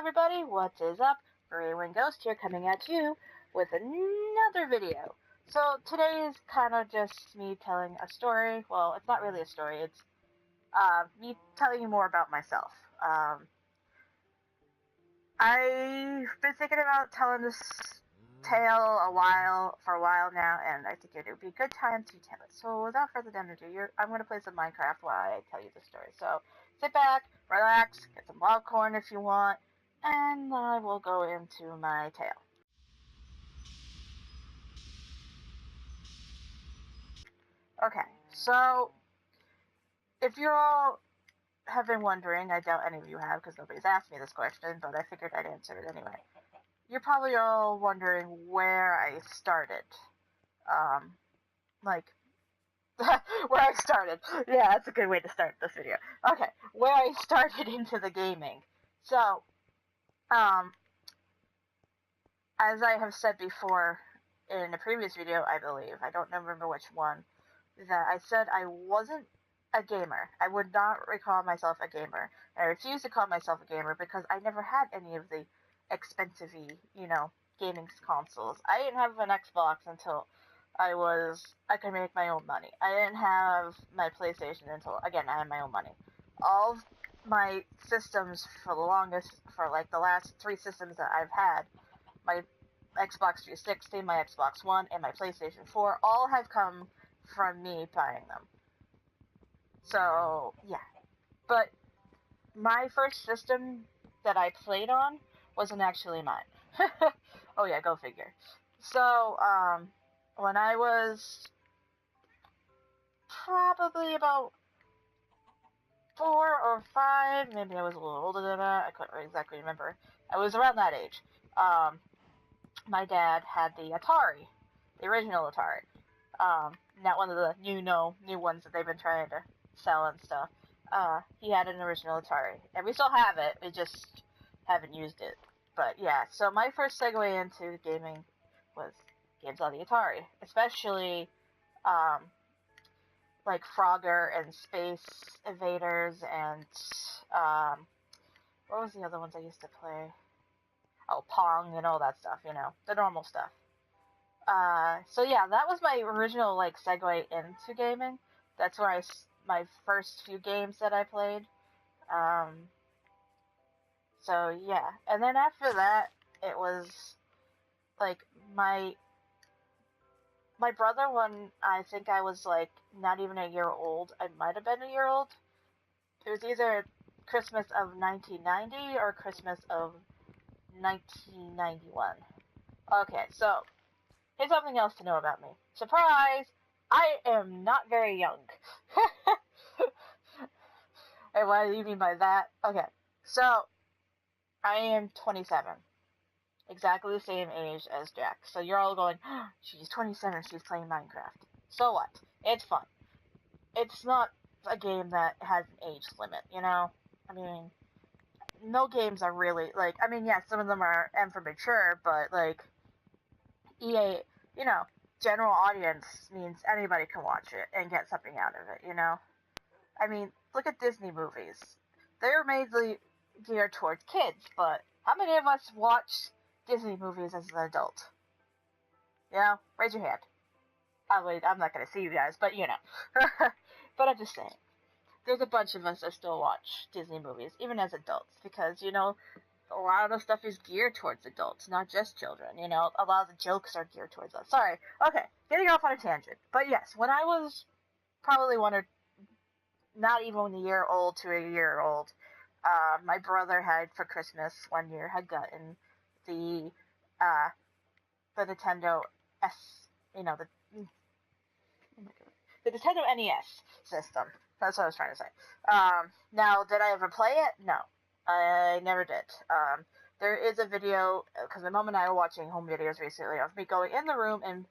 everybody, what is up? Raywing Ghost here coming at you with another video. So today is kind of just me telling a story. Well, it's not really a story, it's me telling you more about myself. I've been thinking about telling this tale for a while now, and I think it would be a good time to tell it. So without further ado, I'm going to play some Minecraft while I tell you the story. So sit back, relax, get some popcorn if you want, and I will go into my tale. Okay, so if you all have been wondering, I doubt any of you have because nobody's asked me this question, but I figured I'd answer it anyway. You're probably all wondering where I started. Where I started. Yeah, that's a good way to start this video. Okay, where I started into the gaming. So, as I have said before in a previous video, I believe, I don't remember which one, that I said I wasn't a gamer. I would not recall myself a gamer. I refuse to call myself a gamer because I never had any of the expensive-y, gaming consoles. I didn't have an Xbox until I could make my own money. I didn't have my PlayStation until, again, I had my own money. All of my systems for the last 3 systems that I've had, my Xbox 360, my Xbox One, and my PlayStation 4, all have come from me buying them. So, yeah. But my first system that I played on wasn't actually mine. Oh yeah, go figure. So, when I was probably about 4 or 5, maybe I was a little older than that, I couldn't exactly remember. I was around that age. My dad had the Atari, the original Atari. Not one of the new ones that they've been trying to sell and stuff. He had an original Atari, and we still have it, we just haven't used it. But yeah, so my first segue into gaming was games on the Atari, especially like Frogger and Space Invaders and what was the other ones I used to play? Oh, Pong and all that stuff, the normal stuff. So yeah, that was my original segue into gaming. That's where my first few games that I played. So yeah, and then after that, it was my brother, when I think I was not even a year old, I might have been a year old. It was either Christmas of 1990 or Christmas of 1991. Okay, so here's something else to know about me. Surprise! I am not very young. And what do you mean by that? Okay, so I am 27. Exactly the same age as Jack. So you're all going, oh, she's 27, she's playing Minecraft. So what? It's fun. It's not a game that has an age limit, I mean, no games are really, yes, some of them are M for mature, but, EA, general audience means anybody can watch it and get something out of it, I mean, look at Disney movies. They're mainly geared towards kids, but how many of us watch Disney movies as an adult? Raise your hand. I'm not going to see you guys, but But I'm just saying. There's a bunch of us that still watch Disney movies, even as adults, because, a lot of the stuff is geared towards adults, not just children, a lot of the jokes are geared towards us. Sorry. Okay, getting off on a tangent. But yes, when I was probably not even a year old to a year old, my brother had, for Christmas one year, had gotten the Nintendo S, the Nintendo NES system. That's what I was trying to say. Now, did I ever play it? No, I never did. There is a video, because my mom and I were watching home videos recently of me going in the room and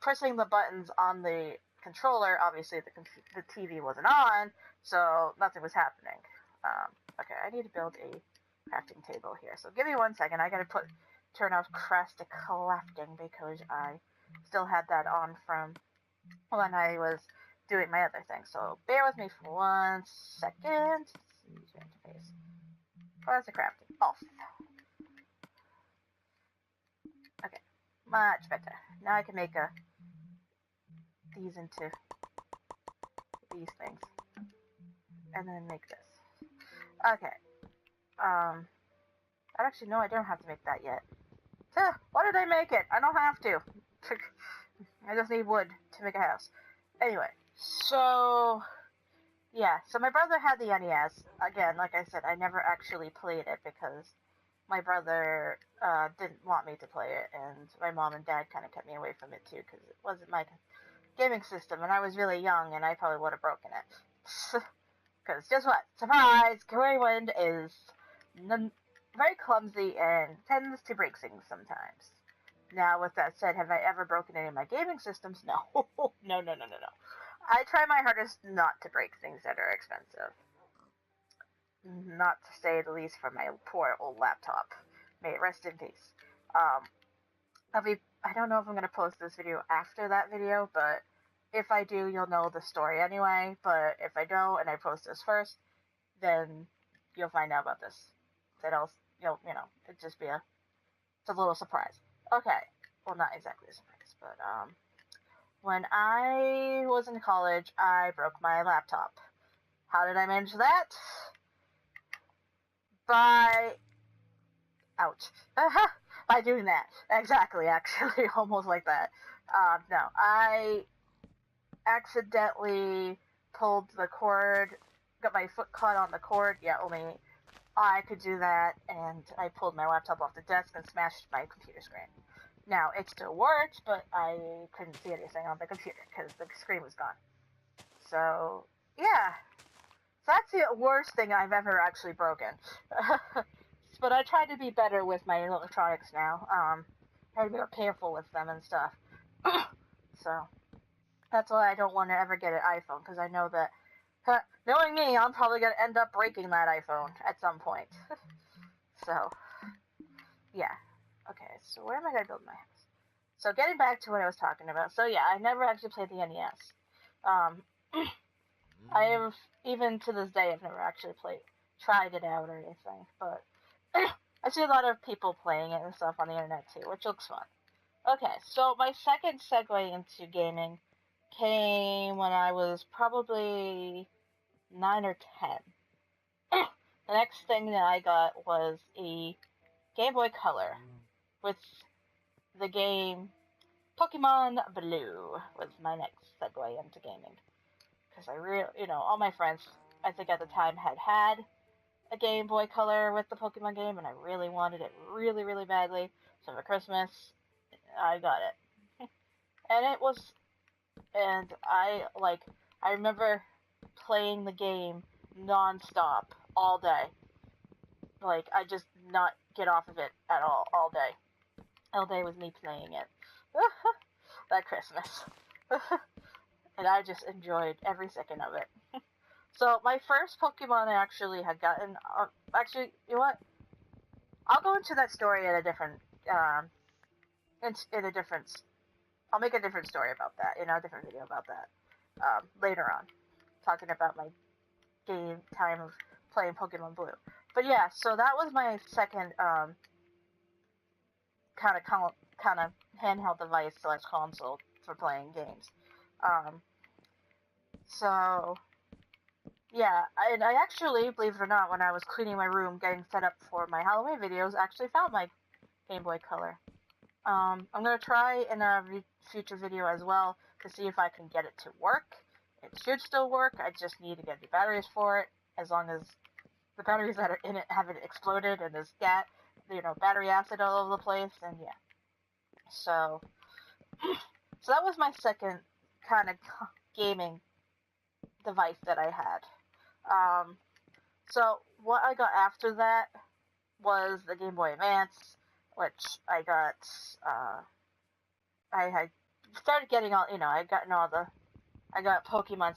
pressing the buttons on the controller. Obviously, the TV wasn't on, so nothing was happening. Okay, I need to build a crafting table here. So give me 1 second. I gotta turn off crafting because I still had that on from when I was doing my other thing. So bear with me for 1 second. User interface. Where's the crafting? Off. Much better. Now I can make these into these things. And then make this. Okay. Actually, no, I don't have to make that yet. Why did I make it? I don't have to. I just need wood to make a house. Anyway, so yeah, so my brother had the NES. Again, like I said, I never actually played it because my brother didn't want me to play it, and my mom and dad kind of kept me away from it too because it wasn't my gaming system, and I was really young, and I probably would have broken it. Because guess what? Surprise! Kawaii Wind is very clumsy and tends to break things sometimes. Now, with that said, have I ever broken any of my gaming systems? No. No. I try my hardest not to break things that are expensive. Not to say the least for my poor old laptop. May it rest in peace. I don't know if I'm going to post this video after that video, but if I do, you'll know the story anyway. But if I don't, and I post this first, then you'll find out about this. That else, it'd just be it's a little surprise. Okay, well, not exactly a surprise, but when I was in college, I broke my laptop. How did I manage that? Ouch. By doing that. Exactly, actually, almost like that. No, I accidentally pulled the cord, got my foot caught on the cord. Yeah, only I could do that, and I pulled my laptop off the desk and smashed my computer screen. Now, it still worked, but I couldn't see anything on the computer because the screen was gone. So, yeah. So that's the worst thing I've ever actually broken. But I try to be better with my electronics now. Try to be more careful with them and stuff. So, that's why I don't want to ever get an iPhone, because I know that, knowing me, I'm probably going to end up breaking that iPhone at some point. So, yeah. Okay, so where am I going to build my house? So getting back to what I was talking about. So yeah, I never actually played the NES. I have, even to this day, I've never actually tried it out or anything. But I see a lot of people playing it and stuff on the internet too, which looks fun. Okay, so my second segue into gaming came when I was probably 9 or 10. The next thing that I got was a Game Boy Color with the game Pokemon Blue was my next segue into gaming. Because I really, all my friends, I think at the time, had a Game Boy Color with the Pokemon game, and I really wanted it really, really badly. So for Christmas, I got it. And I remember playing the game non-stop all day. Like, I just not get off of it at all day. All day was me playing it. That Christmas. And I just enjoyed every second of it. So, my first Pokemon I actually had gotten... actually, you know what? I'll go into that story in a different... I'll make a different story about that, a different video about that. Later on. Talking about my game time of playing Pokemon Blue. But yeah, so that was my second, kind of handheld device / console for playing games. So yeah, and I actually, believe it or not, when I was cleaning my room, getting set up for my Halloween videos, actually found my Game Boy Color. I'm gonna try in a future video as well to see if I can get it to work. It should still work. I just need to get the batteries for it, as long as the batteries that are in it haven't exploded and there's battery acid all over the place, and yeah. So that was my second kind of gaming device that I had. So what I got after that was the Game Boy Advance, which I got, I had started getting all, I got Pokemon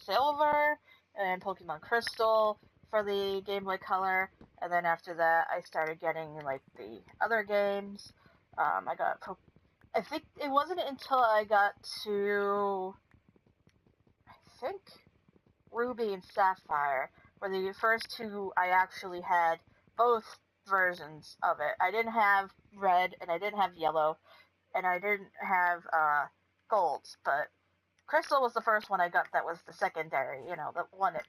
Silver and Pokemon Crystal for the Game Boy Color, and then after that I started getting the other games. I think it wasn't until I got to, I think, Ruby and Sapphire were the first two I actually had both versions of it. I didn't have red and I didn't have yellow, and I didn't have golds, but Crystal was the first one I got that was the secondary, the one that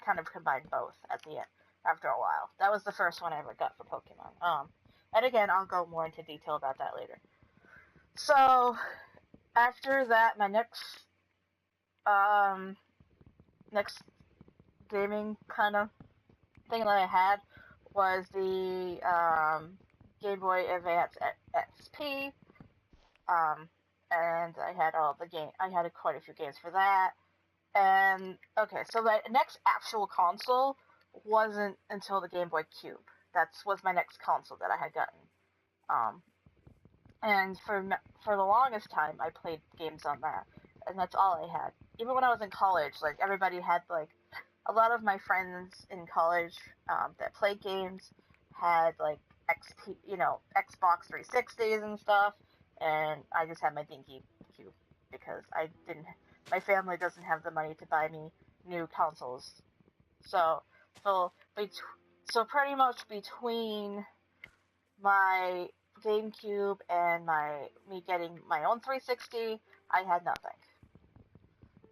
kind of combined both at the end after a while. That was the first one I ever got for Pokemon. And again, I'll go more into detail about that later. So after that, my next gaming kind of thing that I had was the Game Boy Advance XP. And I had I had quite a few games for that. And okay, so the next actual console wasn't until the Game Boy Cube. That was my next console that I had gotten. And for the longest time, I played games on that, and that's all I had. Even when I was in college, like everybody had like a lot of my friends in college that played games had like Xbox 360s and stuff, and I just had my dinky cube because my family doesn't have the money to buy me new consoles. So, so, so pretty much between my GameCube and me getting my own 360, I had nothing.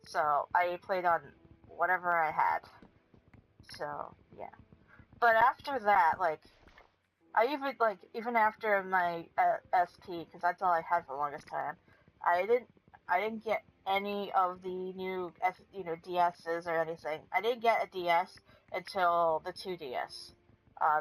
So I played on whatever I had. So yeah. But after that, like I even after my SP, because that's all I had for the longest time, I didn't get any of the new DSs or anything. I didn't get a DS until the 2DS.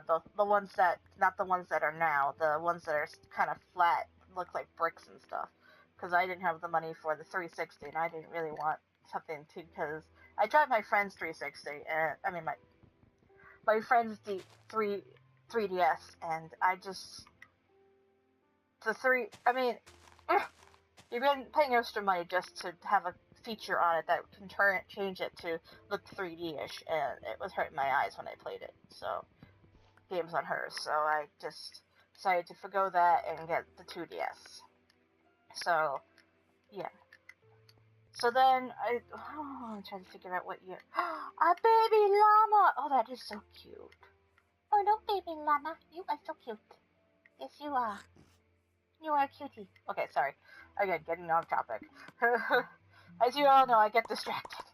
The ones that, not the ones that are now, the ones that are kind of flat, look like bricks and stuff. Because I didn't have the money for the 360, and I didn't really want something to, because I tried my friend's 360, and I mean my friend's 3DS, and I just, you've been paying extra money just to have a feature on it that can change it to look 3D-ish, and it was hurting my eyes when I played it, so games on hers, so I just decided to forgo that and get the 2DS. So, yeah. So then I'm trying to figure out what year. A baby llama! Oh, that is so cute. Oh, no, baby llama, you are so cute. Yes, you are. You are a cutie. Okay, sorry. Again, getting off topic. As you all know, I get distracted.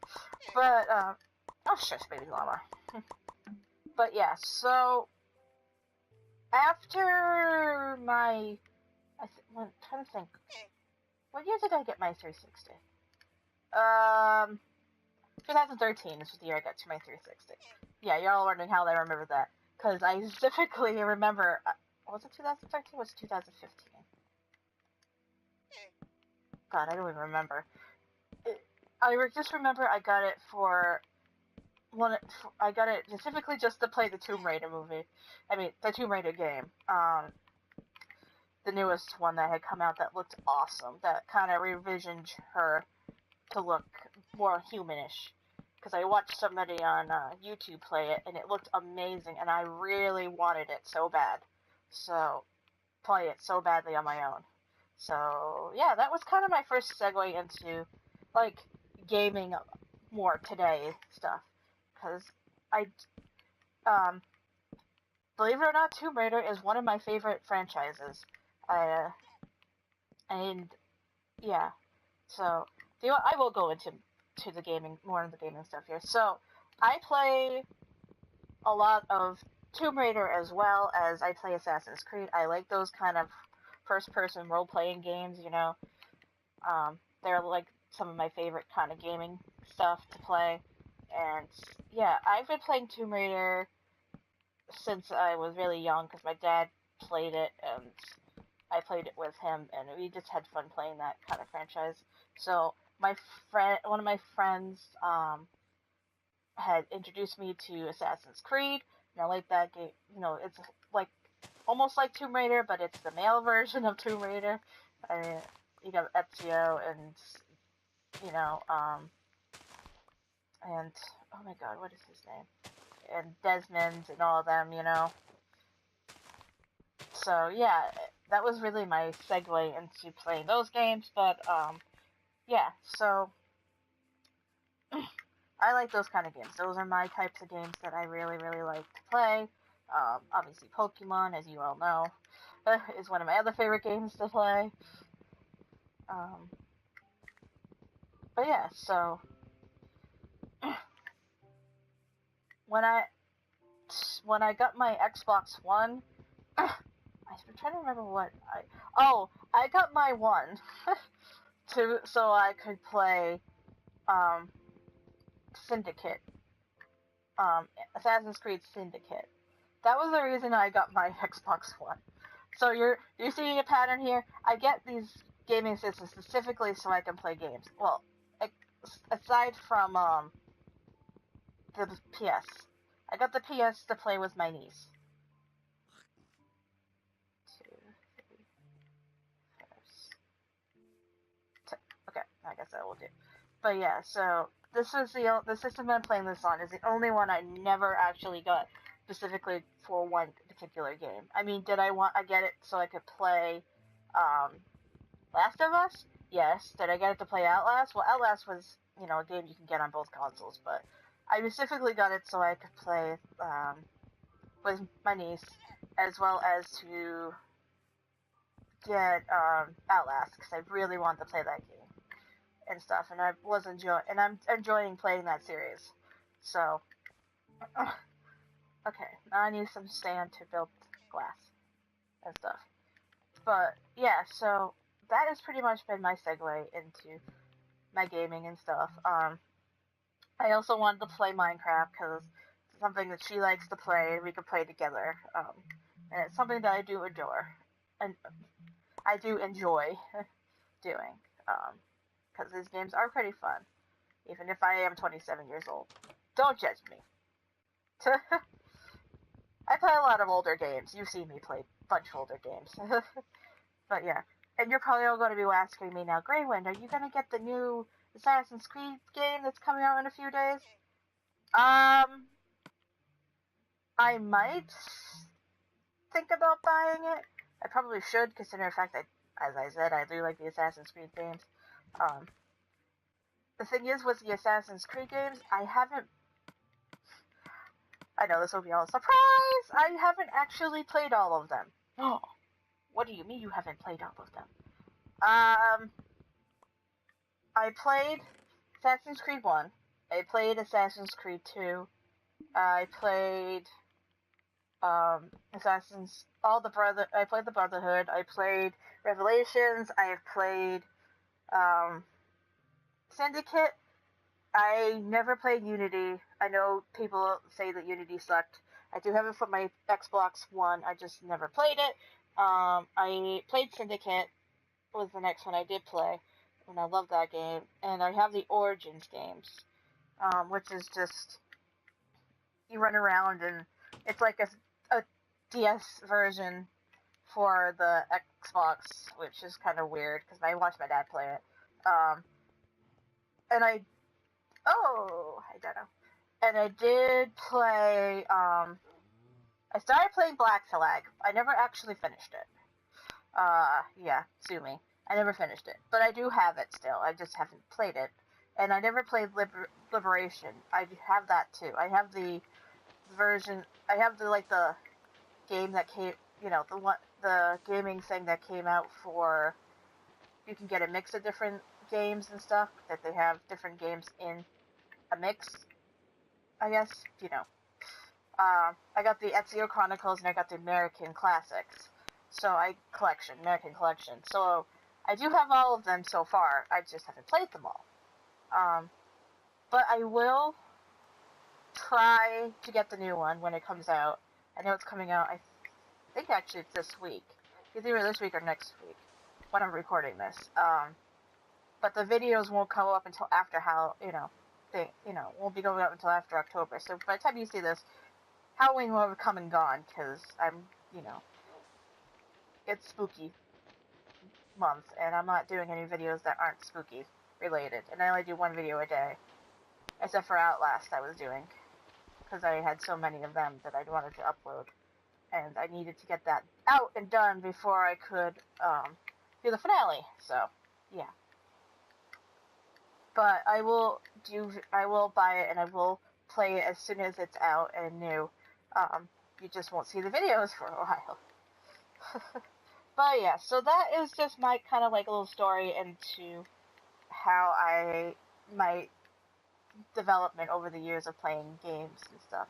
But, oh, shush, baby llama. But yeah, so after I'm trying to think. What year did I get my 360? 2013 is the year I got to my 360. Yeah, you're all wondering how I remember that. Because I specifically remember, was it 2013 or was it 2015? God, I don't even remember. I just remember I got it I got it specifically just to play the Tomb Raider movie. I mean, the Tomb Raider game. The newest one that had come out that looked awesome. That kind of revisioned her to look more humanish. Because I watched somebody on YouTube play it, and it looked amazing, and I really wanted it so bad. So, play it so badly on my own. So, yeah, that was kind of my first segue into, like, gaming more today stuff. Because believe it or not, Tomb Raider is one of my favorite franchises. And, yeah, so, I will go into the gaming, more of the gaming stuff here. So, I play a lot of Tomb Raider as well as I play Assassin's Creed. I like those kind of first-person role-playing games, they're like some of my favorite kind of gaming stuff to play. And yeah, I've been playing Tomb Raider since I was really young because my dad played it and I played it with him, and we just had fun playing that kind of franchise. So one of my friends had introduced me to Assassin's Creed, and I like that game. It's like almost like Tomb Raider, but it's the male version of Tomb Raider. You got Ezio and and oh my god, what is his name? And Desmond and all of them, So yeah, that was really my segue into playing those games. But yeah, so I like those kind of games. Those are my types of games that I really, really like to play. Obviously, Pokemon, as you all know, is one of my other favorite games to play. But yeah, so when I got my Xbox One, I'm trying to remember what I got my one so I could play Syndicate, Assassin's Creed Syndicate. That was the reason I got my Xbox One. So you're seeing a pattern here. I get these gaming systems specifically so I can play games. Well, aside from the PS, I got the PS to play with my niece. 2, 3, 4, 10. Okay, I guess that will do. But yeah, so this was the system I'm playing this on is the only one I never actually got specifically for one particular game. I mean, did I get it so I could play Last of Us? Yes. Did I get it to play Outlast? Well, Outlast was, a game you can get on both consoles, but I specifically got it so I could play with my niece, as well as to get Outlast, because I really wanted to play that game and stuff, and I'm enjoying playing that series. So, okay, now I need some sand to build glass and stuff. But yeah, so that has pretty much been my segue into my gaming and stuff. I also wanted to play Minecraft because it's something that she likes to play and we can play together. And it's something that I do adore and I do enjoy doing. Because these games are pretty fun, even if I am 27 years old. Don't judge me. I play a lot of older games. You've seen me play a bunch of older games. But yeah. And you're probably all going to be asking me now, Greywind, are you going to get the new Assassin's Creed game that's coming out in a few days? I might think about buying it. I probably should, considering the fact that, as I said, I do like the Assassin's Creed games. The thing is, with the Assassin's Creed games, I know this will be all a surprise! I haven't actually played all of them. Oh, what do you mean you haven't played all of them? I played Assassin's Creed 1. I played Assassin's Creed 2. I played, I played the Brotherhood. I played Revelations. I have played, Syndicate. I never played Unity. I know people say that Unity sucked. I do have it for my Xbox One. I just never played it. I played Syndicate was the next one I did play, and I love that game. And I have the Origins games, which is just you run around and it's like a DS version for the Xbox, which is kind of weird because I watched my dad play it. And I don't know. And I did play, I started playing Black Flag. I never actually finished it. Yeah, sue me. I never finished it. But I do have it still. I just haven't played it. And I never played Liberation. I have that too. I have the version, I have the game that came, the gaming thing that came out for, you can get a mix of different games and stuff, that they have different games in a mix, I guess, I got the Ezio Chronicles and I got the American Classics, American Collection, so I do have all of them so far, I just haven't played them all, but I will try to get the new one when it comes out. I know it's coming out, I think actually it's this week, either this week or next week, when I'm recording this, but the videos won't come up until after won't be going up until after October. So by the time you see this, Halloween will have come and gone, because it's spooky month, and I'm not doing any videos that aren't spooky related, and I only do one video a day, except for Outlast I was doing, because I had so many of them that I wanted to upload, and I needed to get that out and done before I could, do the finale, so, yeah. But I will buy it and I will play it as soon as it's out and new. You just won't see the videos for a while. But yeah, so that is just my kind of like little story into how my development over the years of playing games and stuff.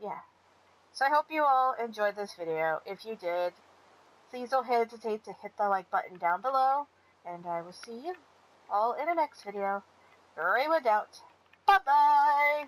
Yeah. So I hope you all enjoyed this video. If you did, please don't hesitate to hit the like button down below, and I will see you all in the next video. Rayward out. Bye bye!